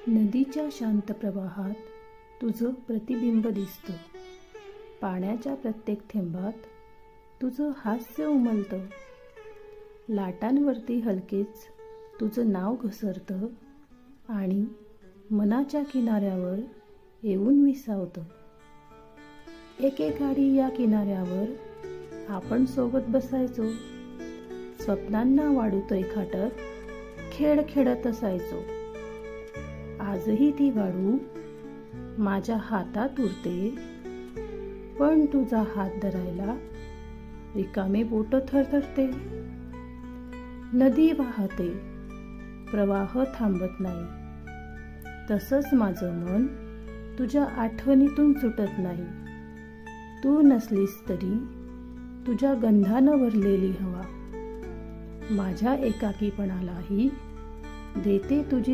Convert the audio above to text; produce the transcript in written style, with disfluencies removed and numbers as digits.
नदीच्या शांत प्रवाहात तुझं प्रतिबिंब दिसतं. पाण्याच्या प्रत्येक थेंबात तुझं हास्य उमलतं. लाटांवरती हलकेच तुझं नाव घसरतं आणि मनाच्या किनाऱ्यावर येऊन विसावतं. एकेकाळी या किनाऱ्यावर आपण सोबत बसायचो. स्वप्नांना वाढूत रेखाटत खेळ खेळत असायचो. आजही ती वाढू माझ्या हातात उरते, पण तुझा हात धरायला रिकामे बोट थरथरते. नदी वाहते, प्रवाह थांबत नाही. तसंच माझं मन तुझ्या आठवणीतून सुटत नाही. तू नसलीस तरी तुझ्या गंधानं भरलेली हवा माझ्या एकाकीपणालाही देते तुझी